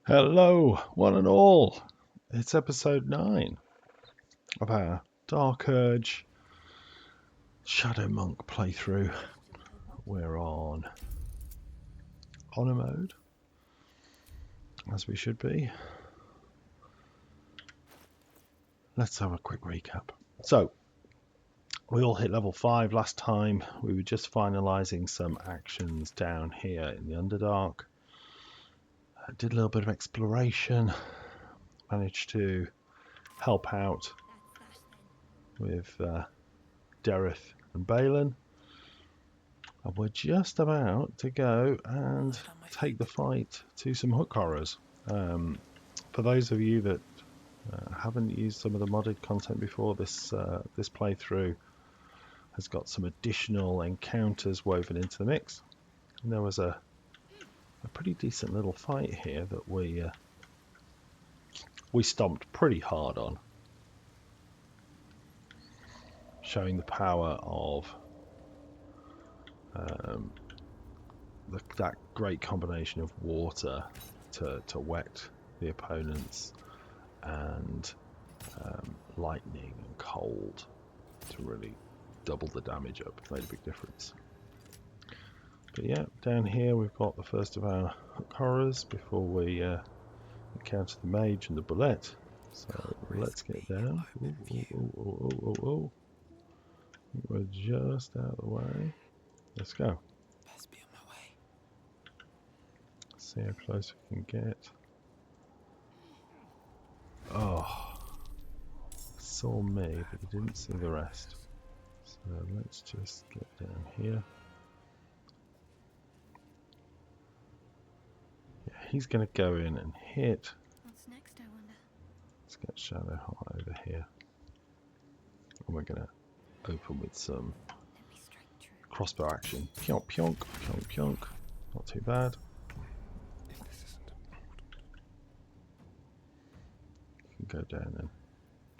Hello, one and all. It's episode 9 of our Dark Urge Shadow Monk playthrough. We're on honor mode, as we should be. Let's have a quick recap. So, we all hit level 5 last time. We were just finalising some actions down here in the Underdark. Did a little bit of exploration. Managed to help out with Dereth and Balin. And we're just about to go and take the fight to some hook horrors. For those of you that haven't used some of the modded content before, this playthrough has got some additional encounters woven into the mix. And there was a pretty decent little fight here that we stomped pretty hard on, showing the power of that great combination of water to wet the opponents and lightning and cold to really double the damage up. Made a big difference. But yeah, down here we've got the first of our hook horrors before we encounter the mage and the bullet. So let's get down. Ooh. We're just out of the way. Let's go. Best be on my way. See how close we can get. Oh, saw me, but he didn't see the rest. So let's just get down here. Yeah, he's going to go in and hit. What's next, I wonder? Let's get Shadow High over here. And we're going to open with some Let me strike true. crossbow action. Pionk, pionk, pionk, pionk. Not too bad. If this isn't You can go down and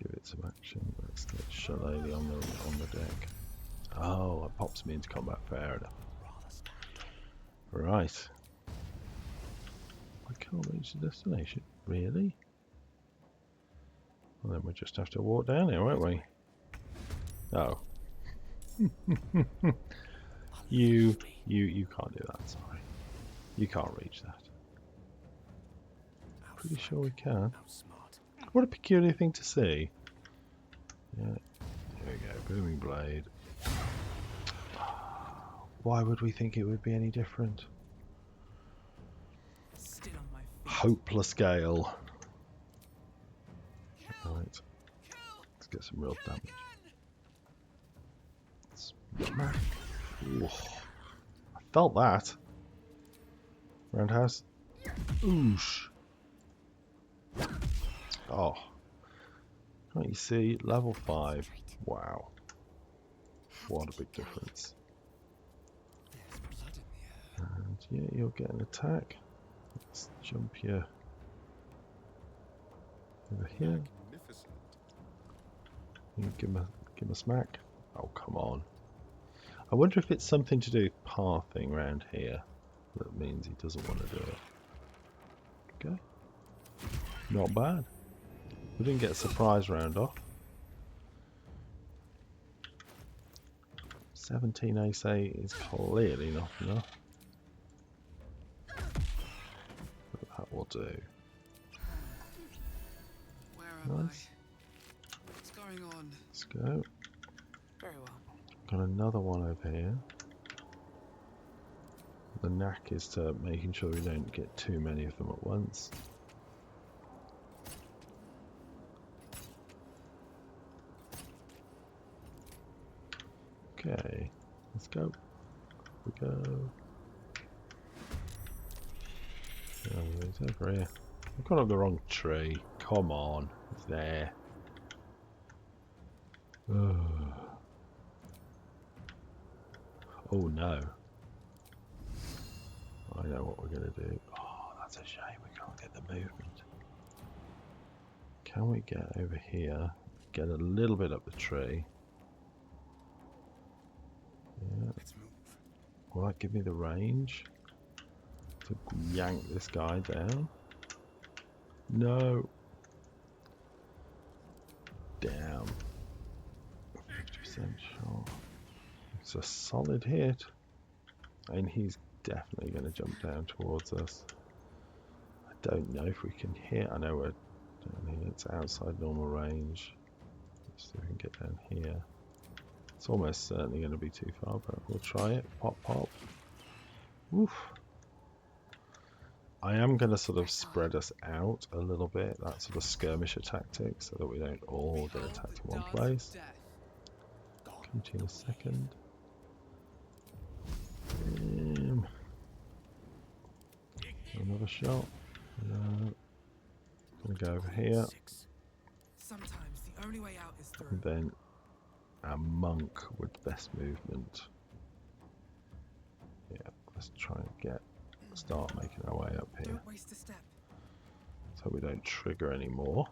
give it some action. Let's get Shillelagh on the deck. Oh, it pops me into combat. Fair enough. Right. I can't reach the destination. Really? Well, then we'll just have to walk down here, won't we? Oh. You can't do that, sorry. You can't reach that. Pretty sure we can. outsmart. What a peculiar thing to see. Yeah, here we go. Booming blade. Why would we think it would be any different? Still on my feet. Hopeless gale. Right. Let's get some real damage. Smack. Ooh. I felt that. Roundhouse. Oosh. Oh. Can't you see? Level 5. Wow. What a big difference. There's blood in the air. And yeah, you'll get an attack. Let's jump you over here. Magnificent. You give him a smack. Oh, come on. I wonder if it's something to do with pathing around here that means he doesn't want to do it. Okay. Not bad. We didn't get a surprise round off. 17 AC is clearly not enough. But that will do. Where am Nice. I? What's going on? Let's go. Very well. Got another one over here. The knack is to making sure we don't get too many of them at once. Okay, let's go. We go. Oh, it's over here. I've got on the wrong tree. Come on, it's there. Ugh. Oh no. I know what we're going to do. Oh, that's a shame we can't get the movement. Can we get over here? Get a little bit up the tree. Yeah. Let's move. Will that give me the range to yank this guy down? No. Damn. 50% shot. It's a solid hit. And he's definitely going to jump down towards us. I don't know if we can hit. I know we're down here. It's outside normal range. Let's see if we can get down here. It's almost certainly going to be too far, but we'll try it. Pop, pop. Woof. I am going to sort of spread us out a little bit. That sort of skirmisher tactic, so that we don't all get attacked in one place. Come to you in a second. Another shot. No. Gonna go over here. Sometimes the only way out is through. And then a monk with best movement. Yeah, let's try and start making our way up here. Don't waste a step. So we don't trigger anymore.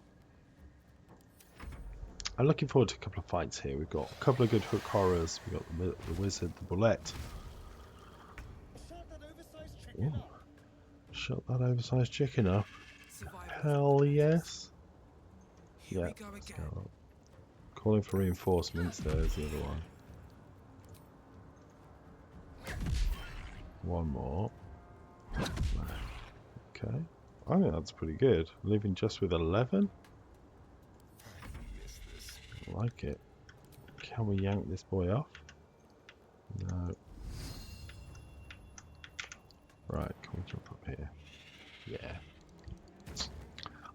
I'm looking forward to a couple of fights here. We've got a couple of good hook horrors. We've got the wizard, the bullet. Ooh. Shut that oversized chicken up. Survival. Hell yes. Here Yeah. we go Let's again. go. Calling for reinforcements. There's the other one. One more. Okay. I think that's pretty good. Leaving just with 11. I like it. Can we yank this boy off? No. Right, can we jump up here? Yeah.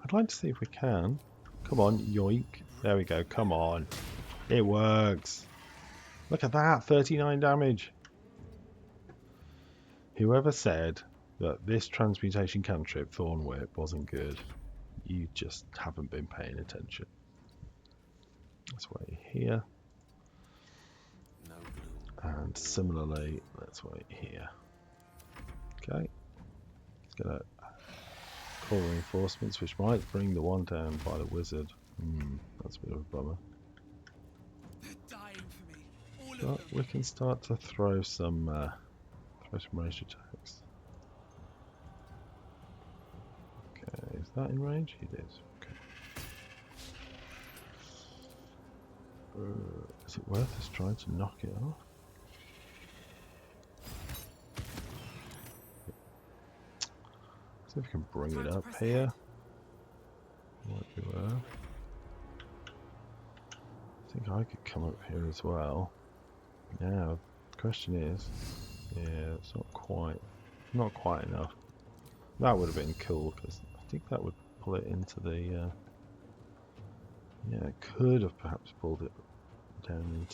I'd like to see if we can. Come on, yoink. There we go, come on. It works. Look at that, 39 damage. Whoever said that this transmutation cantrip, Thorn Whip, wasn't good, you just haven't been paying attention. Let's wait here. No glue. And similarly, let's wait here. Okay. Let's get a call reinforcements, which might bring the one down by the wizard. That's a bit of a bummer. They're dying for me. All of But them. we can start to throw some ranged attacks. Okay, is that in range? It is. Okay. Is it worth us trying to knock it off? See if we can bring it up here. Might be worth. I think I could come up here as well. Now, the question is, yeah, it's not quite enough. That would have been cool because I think that would pull it into the. Yeah, it could have perhaps pulled it down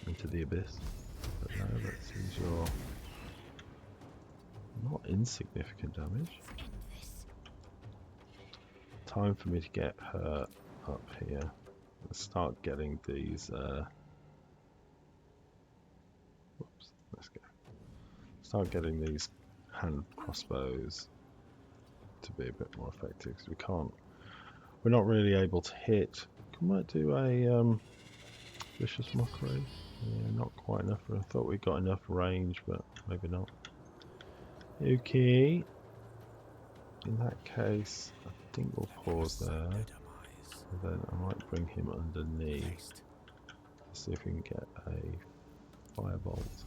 into the abyss. But no, let's use your not insignificant damage. Let's end this. Time for me to get her up here. Let's start getting these. Whoops, let's go. Start getting these hand crossbows to be a bit more effective because we can't. We're not really able to hit. We might do a vicious mockery. Yeah, not quite enough. I thought we got enough range, but maybe not. Okay. In that case, I think we'll pause there. And then I might bring him underneath. See if we can get a firebolt.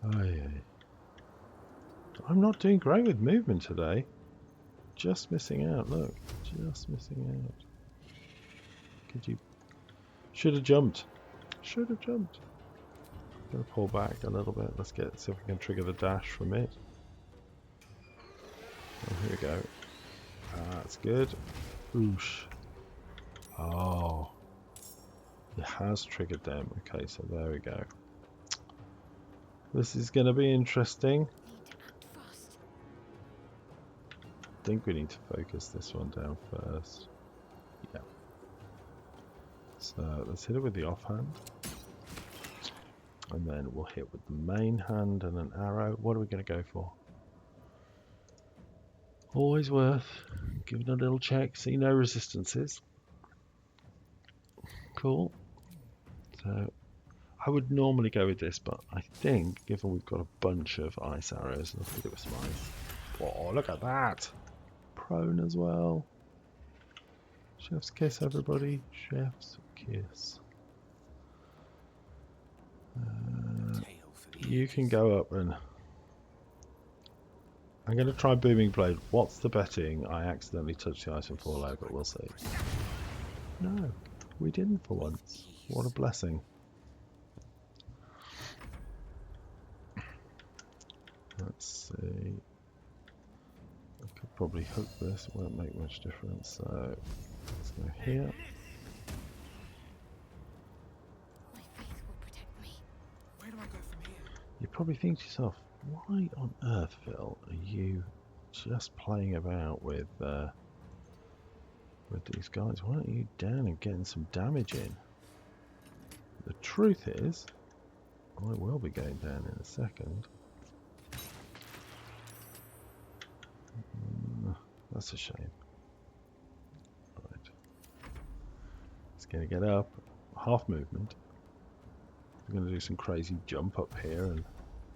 Oh yeah. I'm not doing great with movement today. Just missing out, look. Just missing out. Could you... Should have jumped. Should have jumped. I'm gonna pull back a little bit. Let's see if we can trigger the dash from it. Oh, here we go. That's good. Oosh. Oh. It has triggered them. Okay, so there we go. This is going to be interesting. Need to act fast. I think we need to focus this one down first. Yeah. So let's hit it with the offhand. And then we'll hit with the main hand and an arrow. What are we going to go for? Always worth giving a little check. See no resistances. Cool. So I would normally go with this, but I think given we've got a bunch of ice arrows, let's hit it with some ice. Oh, look at that! prone as well. Chef's kiss, everybody. Chef's kiss. You can go up and... I'm going to try Booming Blade. What's the betting? I accidentally touched the item fall out, but we'll see. No, we didn't for once. What a blessing. Let's see. I could probably hook this. It won't make much difference. So let's go here. My faith will protect me. Where do I go from here? You probably think to yourself, why on earth, Phil, are you just playing about with these guys? Why aren't you down and getting some damage in? The truth is, I will be going down in a second. That's a shame. Right. It's going to get up. Half movement. I'm going to do some crazy jump up here, and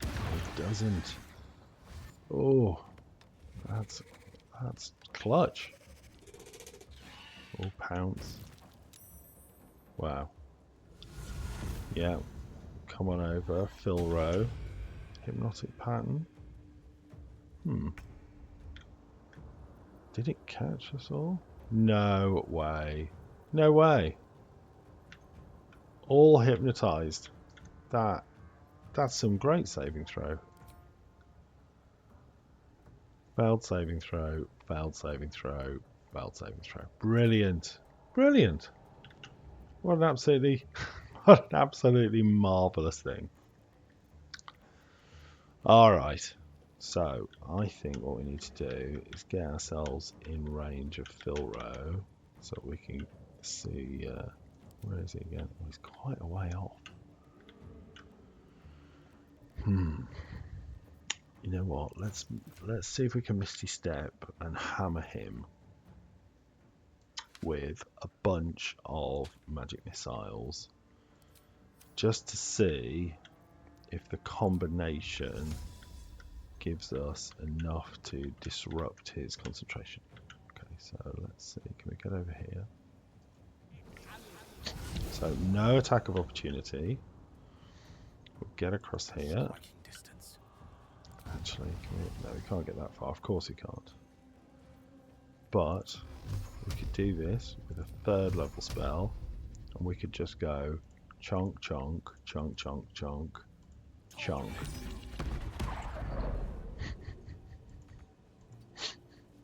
it doesn't. Oh, that's clutch. Oh, pounce. Wow. Yeah. Come on over. Fill row. Hypnotic pattern. Did it catch us all? No way. No way. All hypnotized. That's some great saving throw. Failed saving throw, failed saving throw, failed saving throw. Brilliant. Brilliant. What an absolutely marvellous thing. Alright. So, I think what we need to do is get ourselves in range of Fill Row so we can see, where is he again? Oh, he's quite a way off. You know what? Let's see if we can Misty Step and hammer him with a bunch of magic missiles just to see if the combination gives us enough to disrupt his concentration. Okay, so let's see. Can we get over here? So no attack of opportunity. We'll get across here. Actually, no, we can't get that far. Of course we can't. But we could do this with a 3rd level spell, and we could just go chonk, chonk, chonk, chonk, chonk, chonk.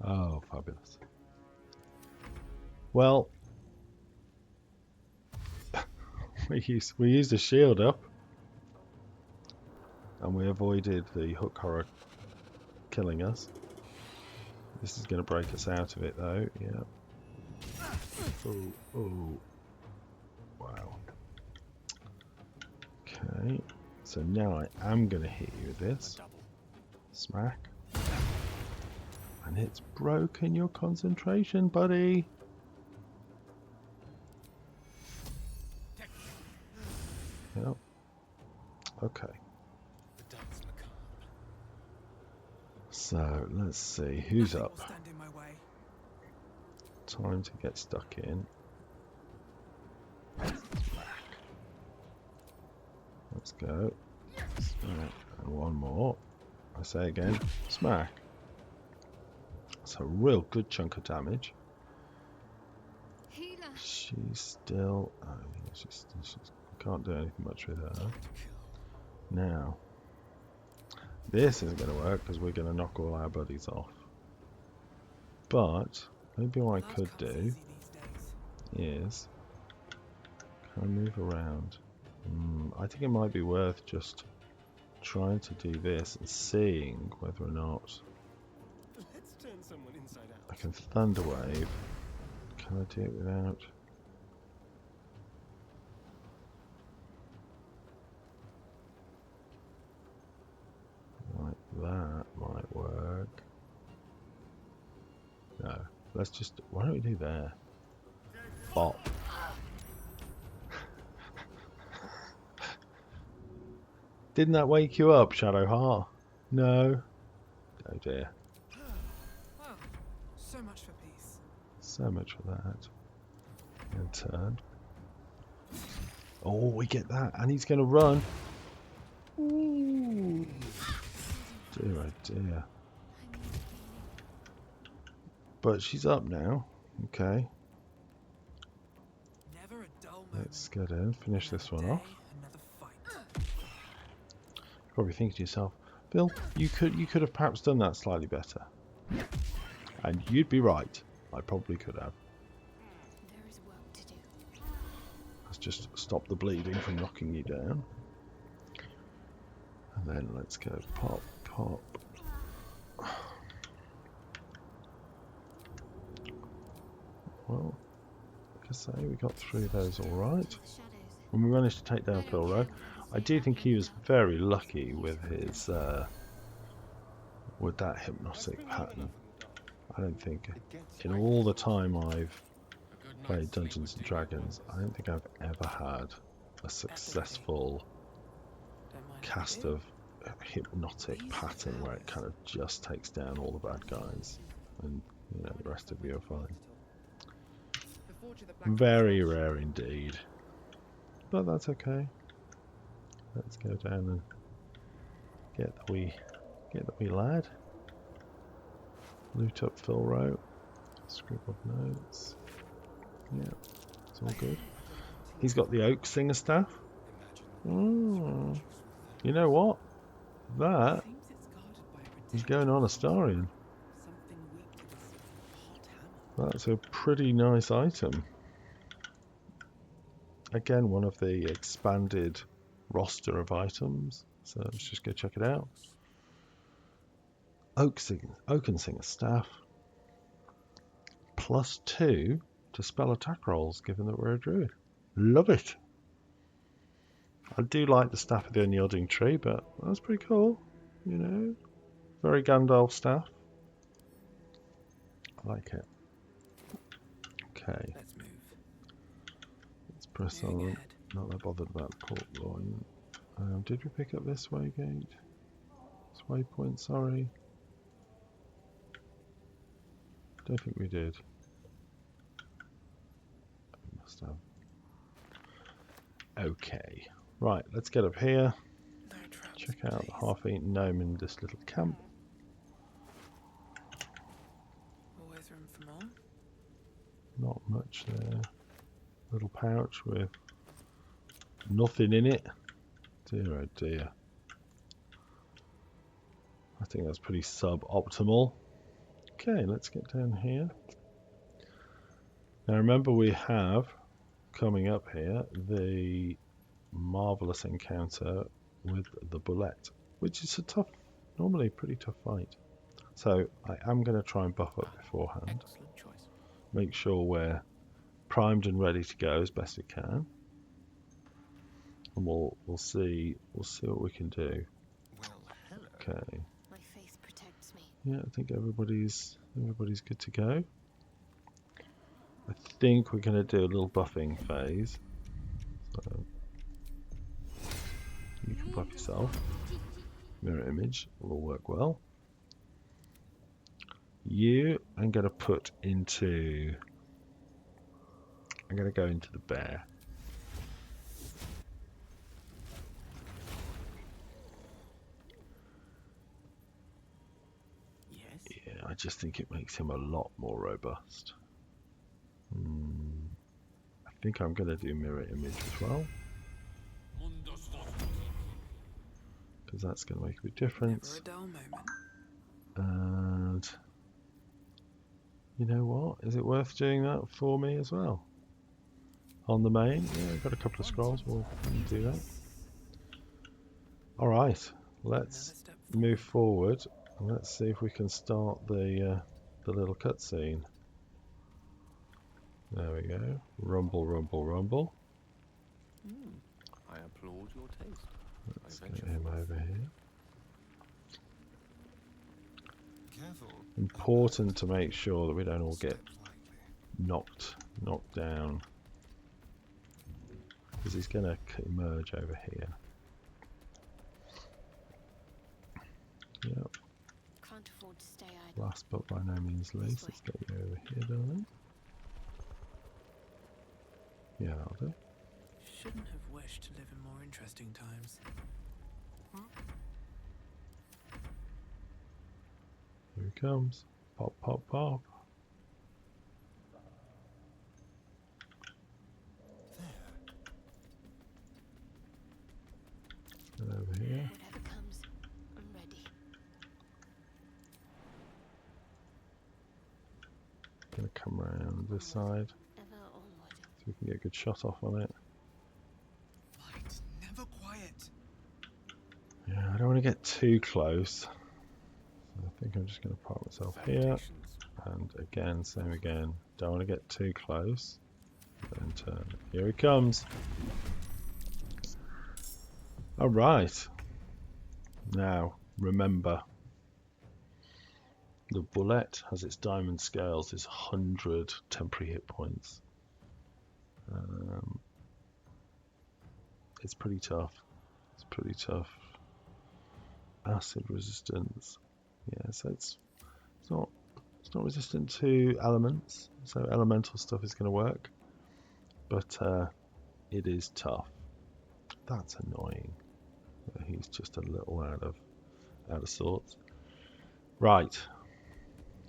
Oh, fabulous. Well, we used a shield up. And we avoided the hook horror killing us. This is going to break us out of it though, yeah. Oh. Wow. Okay, so now I am going to hit you with this. Smack. And it's broken your concentration, buddy. Yep. Okay. So let's see who's up. Time to get stuck in. Let's go. Smack. And one more. I say again, smack. That's a real good chunk of damage. Healer. She's still. Oh, yeah, she's can't do anything much with her. Now. This isn't going to work because we're going to knock all our buddies off. But maybe what I could do is, can I move around? I think it might be worth just trying to do this and seeing whether or not I can Thunder Wave. Can I do it without? Like that might work. No, let's just. Why don't we do there? Bop. Didn't that wake you up, Shadowheart? No. Oh dear. Well, So much for peace. So much for that. And turn. Oh, we get that, and he's going to run. Ooh. Dear, oh dear. But she's up now. Okay. Never a dull moment. Let's get in, finish this one off. Another fight. Probably thinking to yourself, Bill, you could have perhaps done that slightly better. And you'd be right. I probably could have. There is work to do. Let's just stop the bleeding from knocking you down. And then let's go pop, pop. Well, like I say, we got through those all right. And we managed to take down Phil Rowe. I do think he was very lucky with his with that hypnotic pattern. I don't think in all the time I've played Dungeons and Dragons, I don't think I've ever had a successful cast of hypnotic pattern where it kind of just takes down all the bad guys and the rest of you are fine. Very rare indeed, but that's okay. Let's go down and get the wee lad. Loot up Phil Rowe. Scribbled notes. Yeah, it's all good. He's got the oak singer staff. Oh, you know what? That is going on Astarion. That's a pretty nice item. Again, one of the expanded roster of items. So let's just go check it out. Oaken Singer staff. +2 to spell attack rolls, given that we're a druid. Love it. I do like the staff of the unyielding tree, but that's pretty cool. Very Gandalf staff. I like it. Okay. Let's move. Let's press on. Not that bothered about Port Loin. Did we pick up this waygate? This waypoint, sorry. Don't think we did. We must have. Okay. Right, let's get up here. No traps, Check out the please. half-eaten gnome in this little camp. Always room for more. Not much there. Little pouch with nothing in it. Dear oh dear. I think that's pretty suboptimal. Okay, let's get down here. Now remember, we have coming up here the marvelous encounter with the bullet, which is a tough, normally pretty tough fight. So I am going to try and buff up beforehand. Excellent choice. Make sure we're primed and ready to go as best we can, and we'll see what we can do. Okay. My faith protects me. Yeah, I think everybody's good to go. I think we're going to do a little buffing phase. So you can buff yourself. Mirror image will work well. You, I'm going to put into. I'm going to go into the bear. Yes. Yeah, I just think it makes him a lot more robust. I think I'm going to do mirror image as well, because that's going to make a big difference. Never a dull moment. And you know what? Is it worth doing that for me as well? On the main, yeah, I've got a couple of scrolls. We'll do that. All right, let's move forward. And let's see if we can start the little cutscene. There we go. Rumble, rumble, rumble. I applaud your taste. Let's get him over here. Careful. Important to make sure that we don't all get knocked down, because he's going to emerge over here. Yep. Can't afford to stay idle. last but by no means least, let's get you over here, darling. Yeah, that'll do. Shouldn't have wished to live in more interesting times. Here he comes. Pop, pop, pop. Get over here. Whatever comes, I'm ready. Gonna come around this side Ever onward. so we can get a good shot off on it. Light, never quiet. Yeah, I don't want to get too close. So I think I'm just going to park myself here. And again, same again. Don't want to get too close. Then turn. Here he comes. Alright. Now, remember. The bullet has its diamond scales, is 100 temporary hit points. It's pretty tough. It's pretty tough. Acid resistance. Yeah, so it's not resistant to elements, so elemental stuff is going to work. But it is tough. That's annoying. He's just a little out of sorts. Right.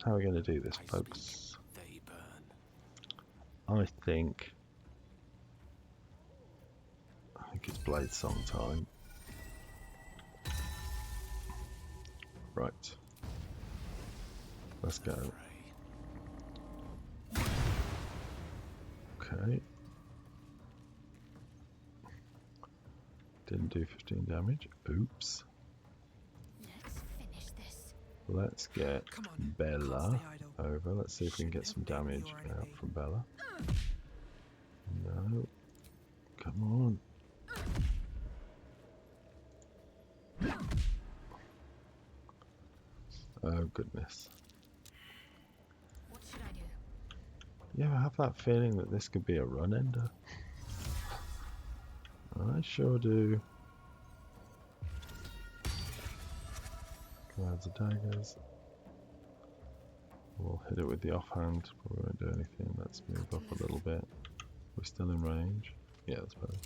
How are we going to do this, folks? They burn. I think it's Blade Song time. Right. Let's go. Okay. Didn't do 15 damage. Oops. Let's finish this. Let's get Come on, Bella can't stay idle. over. Let's see if we can get some damage out from Bella. No. Come on. Oh goodness. What should I do? You ever have that feeling that this could be a run ender? I sure do. Clouds of daggers. We'll hit it with the offhand, but we won't do anything. Let's move up a little bit. We're still in range. Yeah, that's better.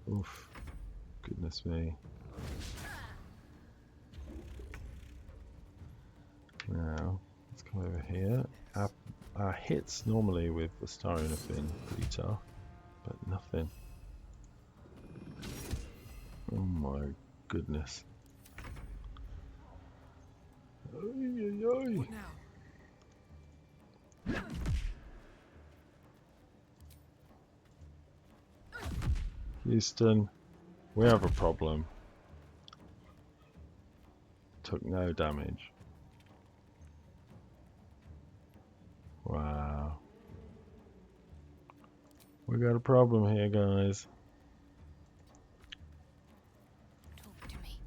Oof. Goodness me. Now, let's come over here. Our hits normally with the Starion have been pretty tough, but nothing. Oh my goodness. Oy, oy, oy. What now? Houston, we have a problem. Took no damage. Wow. We got a problem here, guys. Talk to me.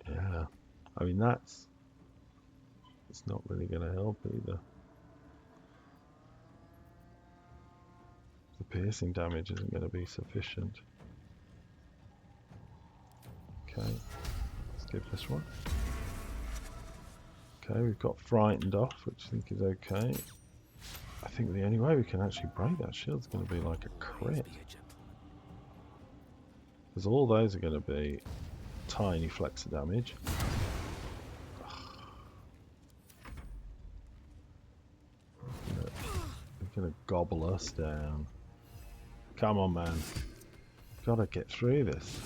Yeah. I mean, it's not really going to help either. The piercing damage isn't going to be sufficient. Okay. Let's give this one. Okay, we've got frightened off, which I think is okay. I think the only way we can actually break that shield is going to be like a crit. Because all those are going to be tiny flecks of damage. They're going to gobble us down. Come on, man. Got to get through this.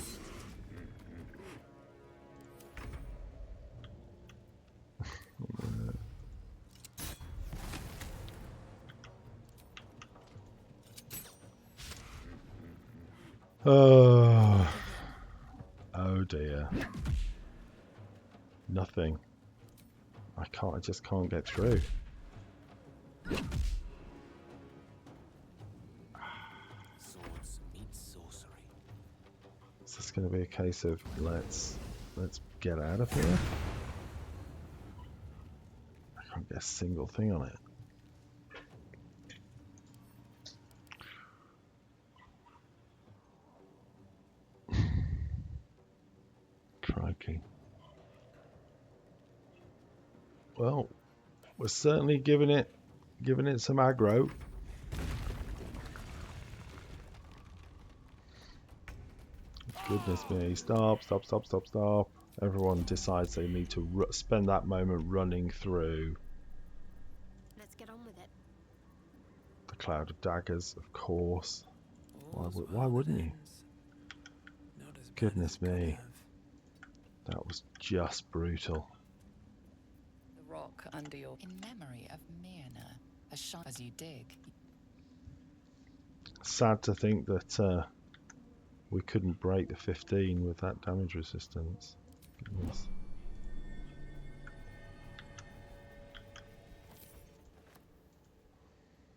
Oh dear. Nothing. I just can't get through. Swords meet sorcery. Is this going to be a case of let's get out of here? I can't get a single thing on it. Crikey. Well, we're certainly giving it some aggro. Goodness me! Stop! Stop! Stop! Stop! Stop! Everyone decides they need to spend that moment running through Let's get on with it. the cloud of daggers, of course. All's Why well that wouldn't you? ends. Not as bad Goodness as it could me. have. That was just brutal. The rock under your... In memory of Myrna, as you dig. Sad to think that we couldn't break the 15 with that damage resistance. Goodness.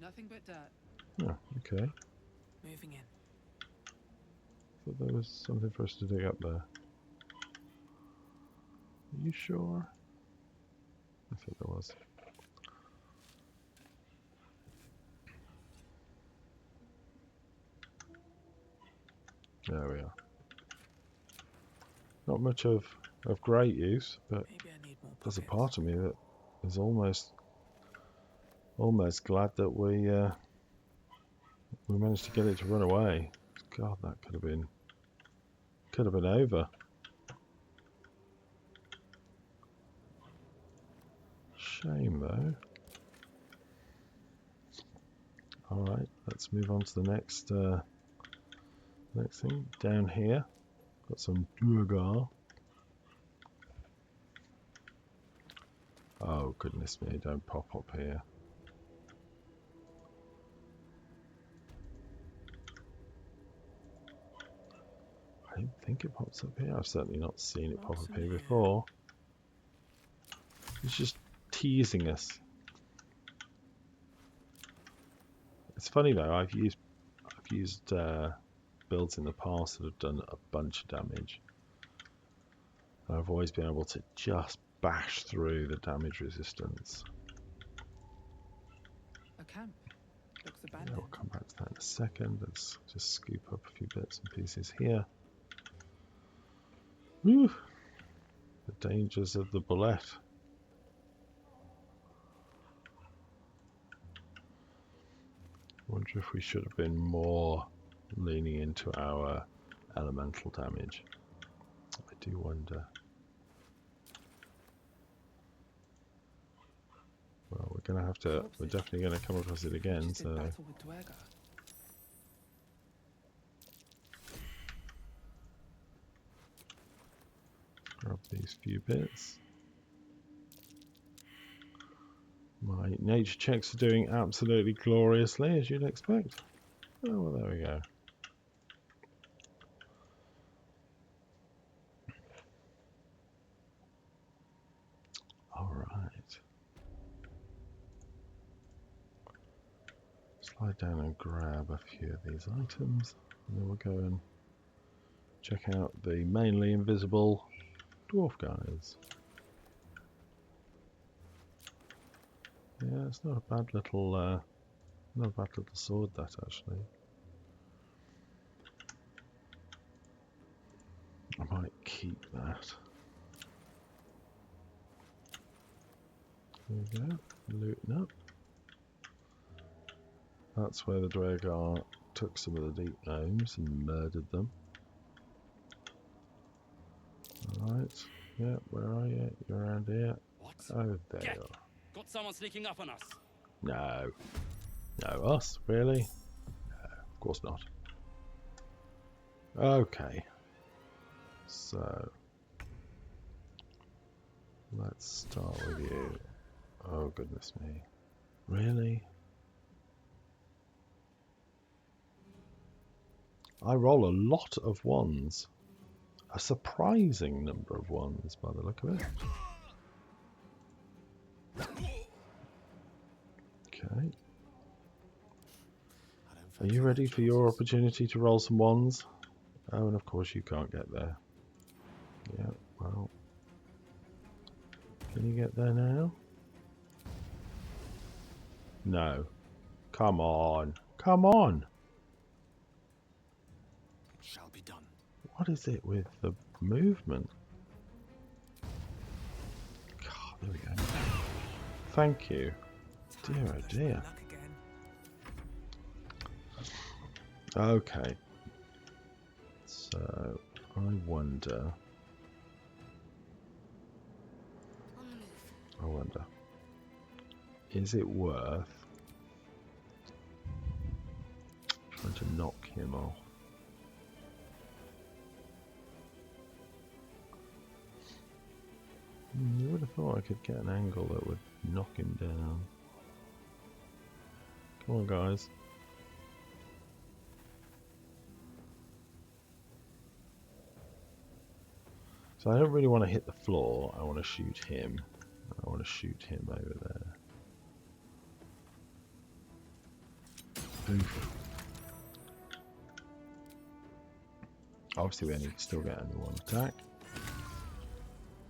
Nothing but dirt. Oh, okay. Moving in. Thought there was something for us to dig up there. Are you sure? I thought there was. There we are. Not much of great use, but Maybe I need more there's a pockets. part of me that is almost glad that we managed to get it to run away. God, that could have been over. Shame though. All right, let's move on to the next thing. Down here, got some Durgar. Oh goodness me! Don't pop up here. I don't think it pops up here. I've certainly not seen it pop up here before. It's just teasing us. It's funny though. I've used builds in the past that have done a bunch of damage. I've always been able to just bash through the damage resistance. A camp. Looks Yeah, abandoned. we'll come back to that in a second. Let's just scoop up a few bits and pieces here. Whew. The dangers of the bullet. Wonder if we should have been more leaning into our elemental damage. I do wonder. Well, we're gonna have to. We're definitely gonna come across it again. Just did So battle with Dwergar. grab these few bits. My nature checks are doing absolutely gloriously, as you'd expect. Oh, well, there we go. All right. Slide down and grab a few of these items, and then we'll go and check out the mainly invisible dwarf guys. Yeah, it's not a bad little, sword, that actually. I might keep that. There we go, looting up. That's where the Dwergar took some of the deep gnomes and murdered them. Alright, yeah, where are you? You're around here. What? Oh, there Get. you are. Got someone sneaking up on us. No. No, us? Really? No, of course not. Okay. So, let's start with you. Oh, goodness me. Really? I roll a lot of ones. A surprising number of ones, by the look of it. Okay. Are you ready for your opportunity to roll some ones? Oh, and of course you can't get there. Yeah, well. Can you get there now? No. Come on. Come on! Shall be done. What is it with the movement? God, there we go. thank you. Time Dear, to oh push my dear. luck again. Okay. So, I wonder. On the move. I wonder. Is it worth trying to knock him off? You would have thought I could get an angle that would knock him down. Come on, guys. So I don't really want to hit the floor. I want to shoot him. I want to shoot him over there. Oof. Obviously, we only still get only one attack.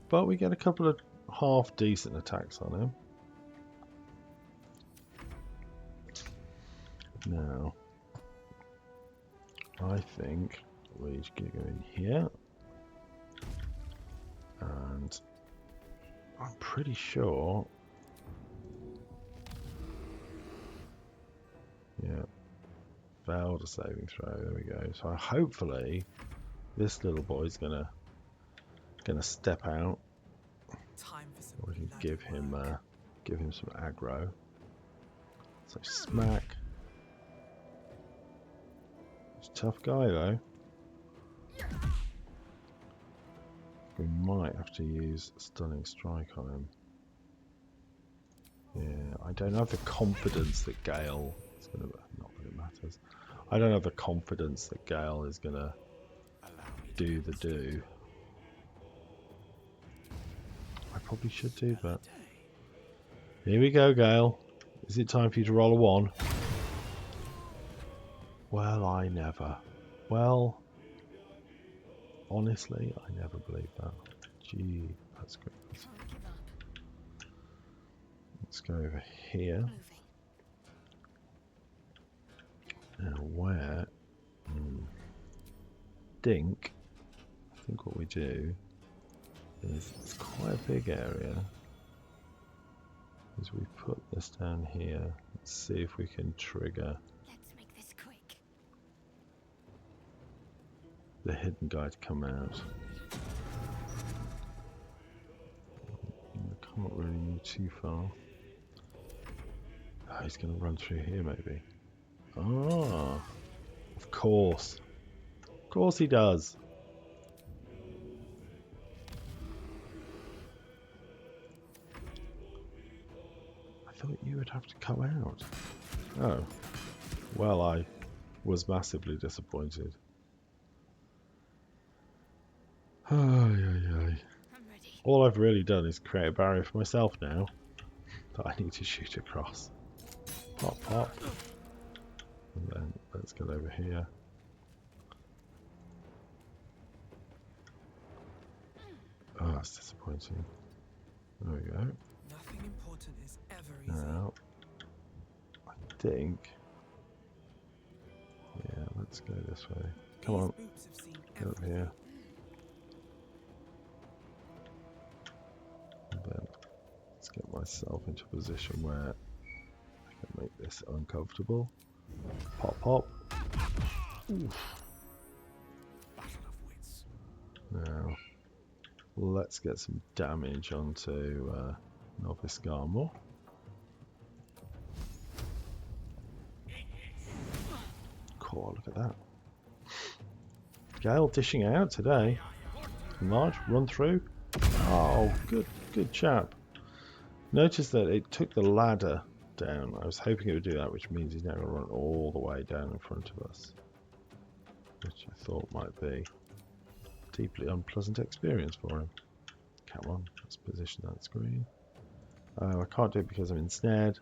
But we get a couple of half decent attacks on him. Now, I think we're just going to go in here. And I'm pretty sure. Yeah. Failed a saving throw. There we go. So hopefully this little boy's gonna step out. Time for some We can bloody give him work. some aggro. So smack. He's a tough guy though. We might have to use stunning strike on him. Yeah, I don't have the confidence that Gale is gonna. Not that it matters. I don't have the confidence that Gale is gonna do the do. I probably should do, but here we go, Gale. Is it time for you to roll a 1? Well, I never. Well, honestly, I never believed that. Gee, that's good. Can't give up. Let's go over here. Moving. Now, where? Think. I think what we do is it's quite a big area. Is we put this down here. Let's see if we can trigger Let's make this quick. the hidden guy to come out. I can't really move too far. Oh, he's going to run through here maybe. Ah, of course. Of course he does. I thought you would have to come out. Oh. Well, I was massively disappointed. Ay, ay, ay. I'm ready. All I've really done is create a barrier for myself now that I need to shoot across. Pop, pop. And then let's get over here. Oh, that's disappointing. There we go. Nothing important is ever easy. Now, I think... Yeah, let's go this way. Come on, These boots have seen get up everything. here. And then let's get myself into a position where I can make this uncomfortable. Pop, pop. Oof. Battle of wits. Now, let's get some damage onto Novice Garmor. Cool, look at that. Gale dishing out today. Large, run through. Oh, good chap. Notice that it took the ladder down. I was hoping it would do that, which means he's now going to run all the way down in front of us. Which I thought might be a deeply unpleasant experience for him. Come on, let's position that screen. I can't do it because I'm ensnared.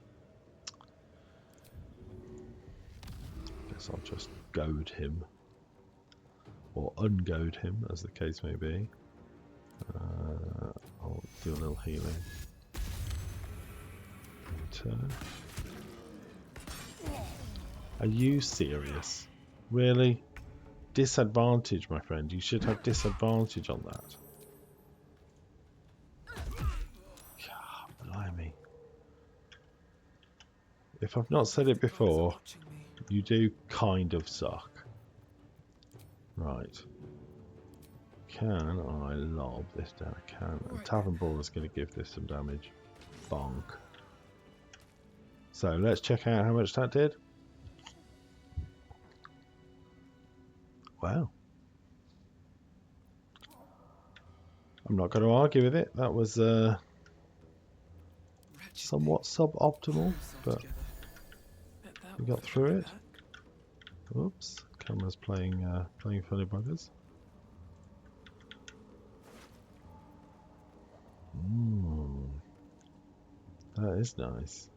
Guess I'll just goad him. Or ungoad him, as the case may be. I'll do a little healing. Turn. Are you serious? Really? Disadvantage, my friend. You should have disadvantage on that. God, blimey. if I've not said it The guards are before, watching me. you do kind of suck. Right. Can I lob this down? I can. And Right Tavern Ball is going to give this some damage. Bonk. So let's check out how much that did. Wow. I'm not going to argue with it. That was Wretched somewhat suboptimal, Pull yourself but together. Bet that we will got fit through me it. back. Oops, camera's playing funny buggers. That is nice.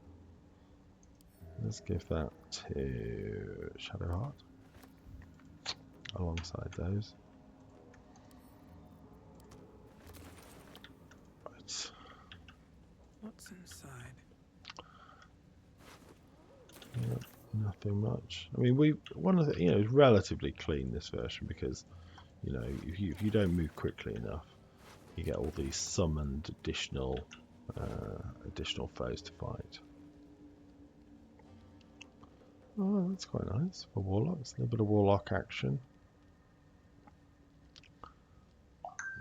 Let's give that to Shadowheart alongside those. Right. What's inside? Yep, nothing much. I mean, one of the it's relatively clean, this version, because if you don't move quickly enough, you get all these summoned additional foes to fight. Oh, that's quite nice for warlocks. A little bit of warlock action.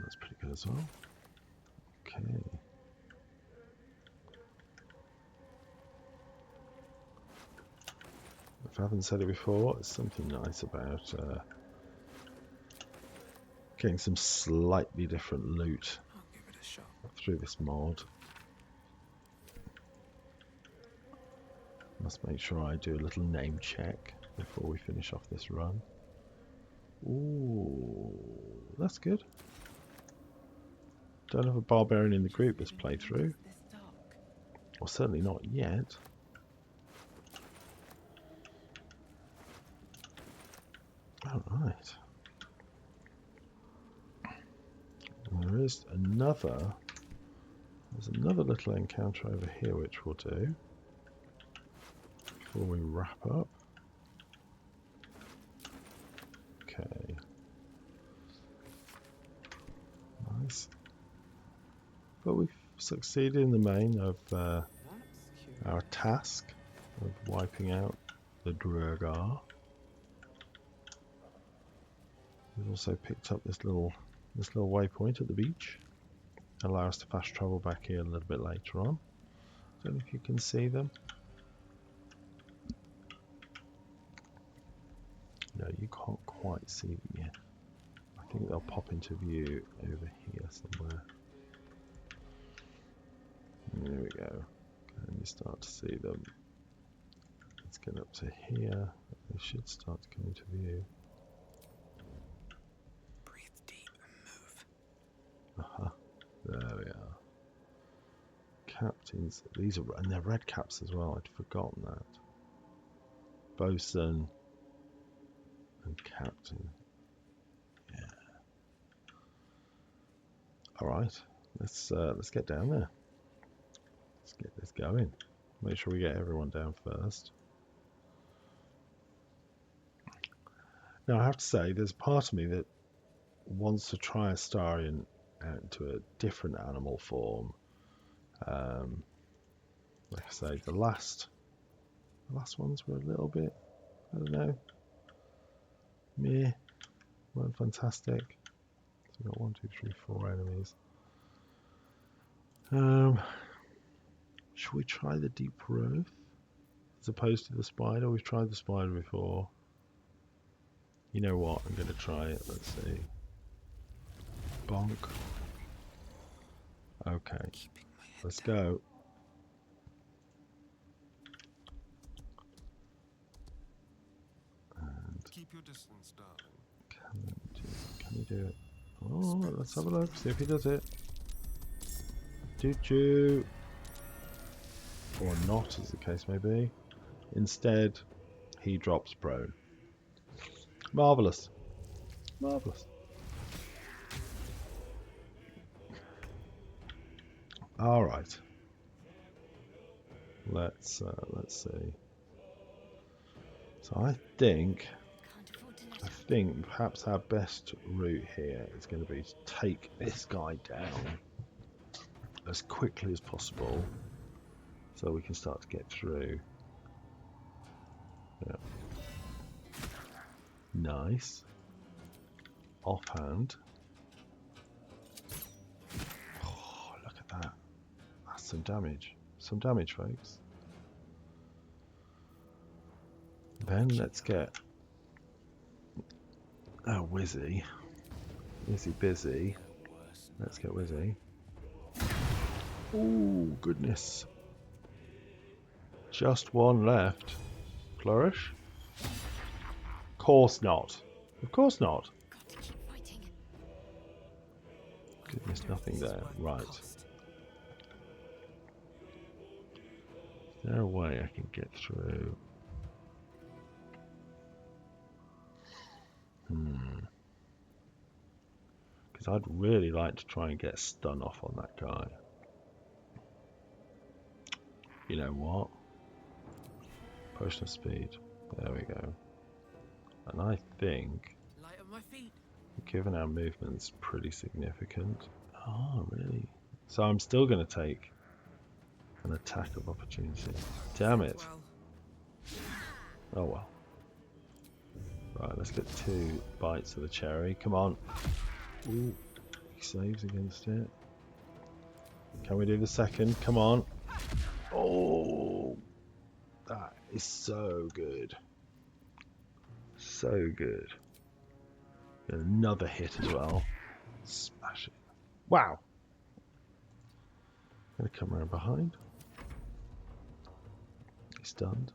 That's pretty good as well. Okay. If I haven't said it before, it's something nice about getting some slightly different loot I'll give it a shot. through this mod. Must make sure I do a little name check before we finish off this run. Ooh, that's good. Don't have a barbarian in the group this playthrough. This dark. Or certainly not yet. Alright. There's another little encounter over here which we'll do before we wrap up. Okay. Nice. But we've succeeded in the main of That's cute. our task of wiping out the Dragar. We've also picked up this little waypoint at the beach. Allow us to fast travel back here a little bit later on. Don't know if you can see them. No, you can't quite see them yet. I think they'll pop into view over here somewhere. There we go. And you start to see them. Let's get up to here. They should start to come into view. Breathe deep and move. Aha. There we are. Captains. These are, and they're red caps as well. I'd forgotten that. Bosun and captain. Yeah. All right. Let's get down there. Let's get this going. Make sure we get everyone down first. Now I have to say, there's part of me that wants to try Astarion out into a different animal form. Like I say, the last ones were a little bit, I don't know, meh, weren't fantastic. So we've got 1, 2, 3, 4 enemies. Should we try the deep growth as opposed to the spider? We've tried the spider before. You know what? I'm going to try it. Let's see. Bonk. Okay, let's go. And Keep your distance, darling. can he do it? Oh, let's have a look. See if he does it. Choo-choo. Or not, as the case may be. Instead, he drops prone. Marvellous. Marvellous. All right. Let's see. So I think perhaps our best route here is going to be to take this guy down as quickly as possible, so we can start to get through Yeah. Nice. Offhand. Oh, look at that. That's some damage. Some damage, folks. Then let's get Wizzy. Wizzy busy. Let's get Wizzy. Oh, goodness. Just one left. Flourish? Course not. Of course not. Got to keep fighting. Goodness, nothing there. Right. Is there a way I can get through? Because I'd really like to try and get stun off on that guy. You know what? Potion of speed. There we go. And I think, Light on my feet. given our movement's pretty significant. Oh, really? So I'm still going to take an attack of opportunity. Damn it. Well, Oh well. Right, let's get 2 bites of the cherry. Come on. Ooh, he saves against it. Can we do the second? Come on. Oh, that is so good. So good. Get another hit as well. Smash it. Wow. Gonna come around behind. He's stunned.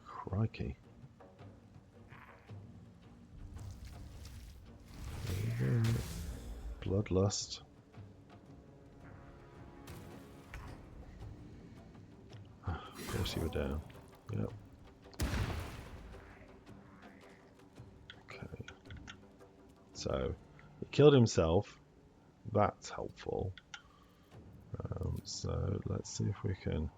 Crikey. There you go. Bloodlust. Of course you were down. Yep. Okay. So, he killed himself. That's helpful. So, let's see if we can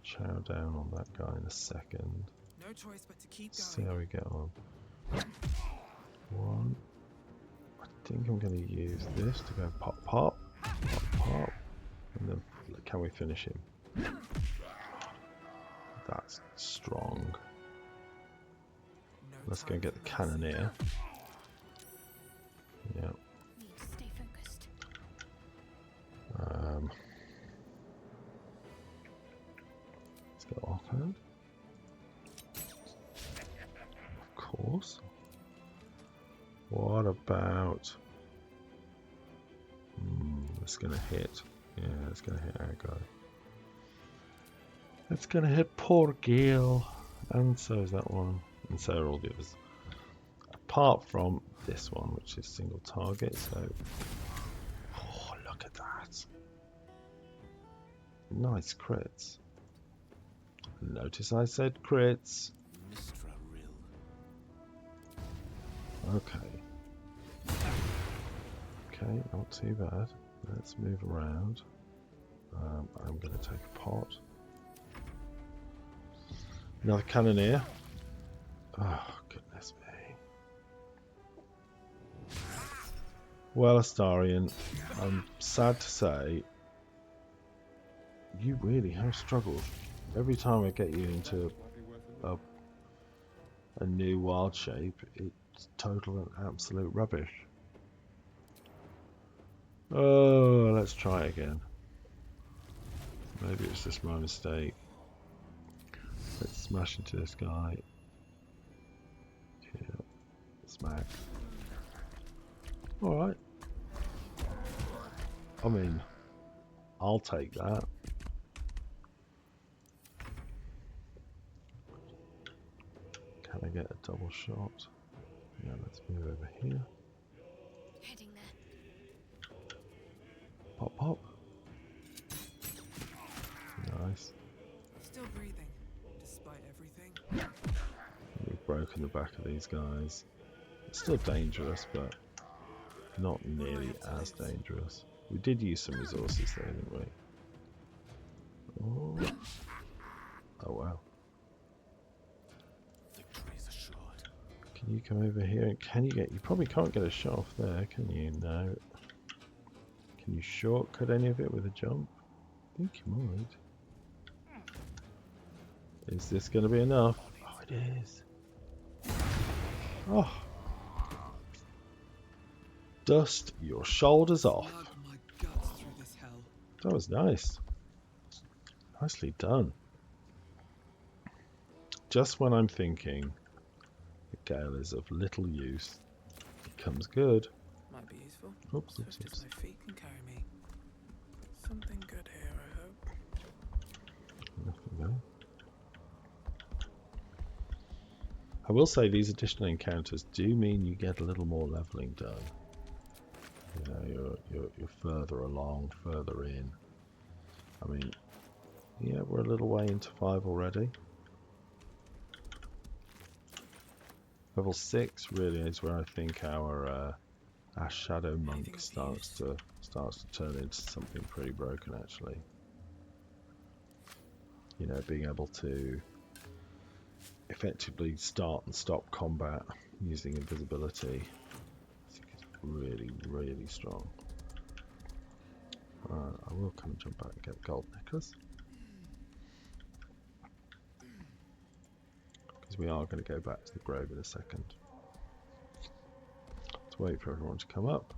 chow down on that guy in a second. no choice but to keep See going. how we get on. One. I think I'm going to use this to go pop, pop, pop, pop. And then, can we finish him? That's strong. No Let's go time and get for the mercy. cannoneer. Yeah. Need to stay focused. Let's go offhand. Of course. What about? It's gonna hit. Yeah, it's gonna hit our guy. It's gonna hit poor Gale, and so is that one, and so are all the others. Apart from this one, which is single target. So, oh, look at that! Nice crits. Notice I said crits. Mistra Rill. Okay. Okay, not too bad. Let's move around. I'm going to take a pot. Another cannoneer. Oh, goodness me. Well, Astarion, I'm sad to say, you really have struggled. Every time I get you into a new wild shape, it's total and absolute rubbish. Oh, let's try again. Maybe it's just my mistake. Let's smash into this guy. Yeah, smack. Alright. I mean, I'll take that. Can I get a double shot? Yeah, let's move over here. Heading there. Pop, pop. Nice. Still breathing, despite everything. We've broken the back of these guys. It's still dangerous, but not nearly as dangerous. We did use some resources there, didn't we? Oh, oh wow. Victory is assured. Can you come over here? And can you get... You probably can't get a shot off there, can you? No. Can you shortcut any of it with a jump? I think you might. Is this going to be enough? Oh, it is. Oh. Dust your shoulders off. Slug my guts through this hell. That was nice. Nicely done. Just when I'm thinking the gale is of little use, it comes good. Might be useful. Oops, oops, Swift oops. as my feet can carry me. Something good here, I hope. Nothing there. I will say these additional encounters do mean you get a little more leveling done. You know, you're further along, further in. I mean, yeah, we're a little way into 5 already. Level 6 really is where I think our shadow monk starts to turn into something pretty broken, actually. You know, being able to effectively start and stop combat using invisibility, I think it's really, really strong. I will come and jump back and get the gold necklace, because we are going to go back to the grove in a second. Let's wait for everyone to come up.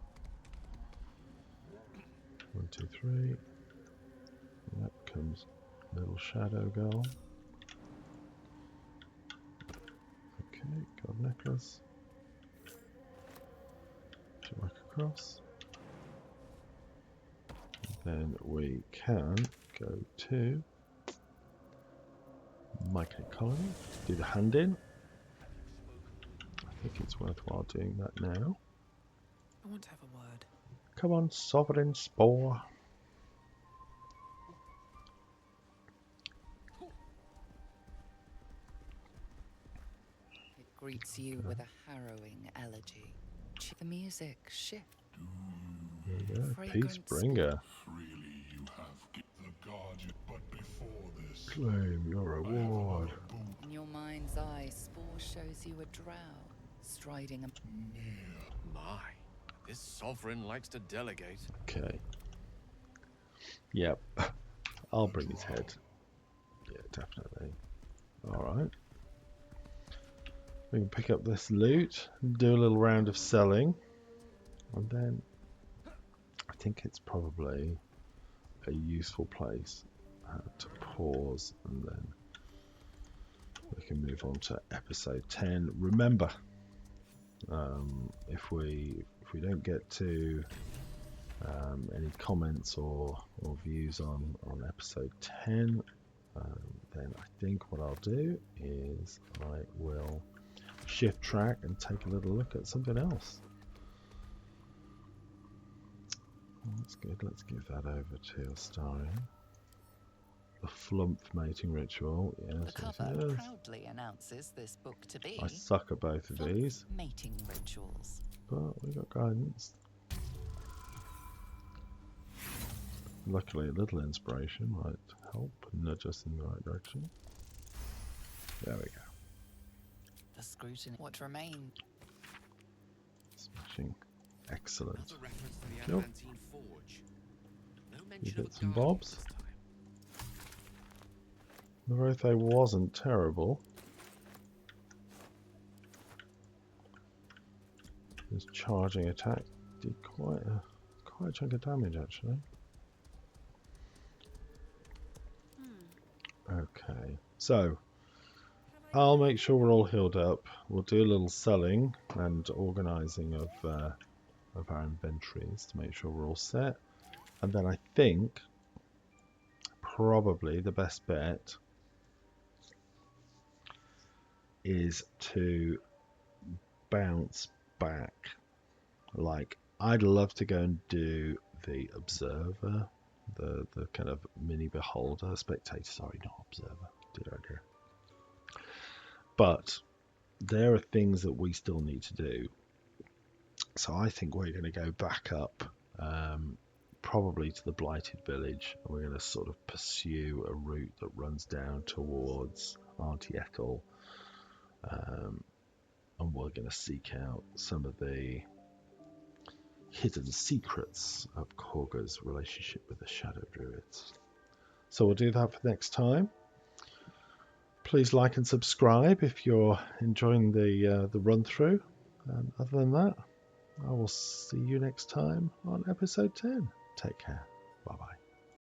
1, 2, 3. That comes little shadow girl. Okay, gold necklace. Work across. Then we can go to Micro Colony, do the hand in. I think it's worthwhile doing that now. I want to have a word. Come on, Sovereign Spore. It greets you with a harrowing elegy. The music shifts. There you go. Fragrance Peacebringer. Freely you have the guardian, but before this, Claim your reward. In your mind's eye, Spore shows you a drow striding a My, this sovereign likes to delegate. Okay. Yep. I'll bring his head. Yeah, definitely. Alright. We can pick up this loot, do a little round of selling, and then I think it's probably a useful place to pause, and then we can move on to episode 10. Remember, if we don't get to any comments or views on episode 10, then I think what I'll do is I will shift track and take a little look at something else. That's good. Let's give that over to Astarion. The Flump mating ritual. The Yes, cover yes, yes. proudly announces this book to be I suck at both of Flump these, mating rituals. but we got guidance. Luckily, a little inspiration might help nudge us in the right direction. There we go. The scrutiny. What remains? Smashing. Excellent. Another reference to the Cool. Adamantine Forge. No mention of bits a and guardian bobs. this time. The Rothe wasn't terrible. His charging attack did quite a chunk of damage, actually. Okay, so I'll make sure we're all healed up. We'll do a little selling and organising of our inventories to make sure we're all set. And then I think probably the best bet is to bounce back. Like, I'd love to go and do the observer, the kind of mini beholder, spectator, sorry, not observer, dear. But there are things that we still need to do. So I think we're going to go back up, probably to the Blighted Village, and we're going to sort of pursue a route that runs down towards Artiekal, and we're going to seek out some of the hidden secrets of Korga's relationship with the Shadow Druids. So we'll do that for next time. Please like and subscribe if you're enjoying the run through. And other than that, I will see you next time on episode 10. Take care.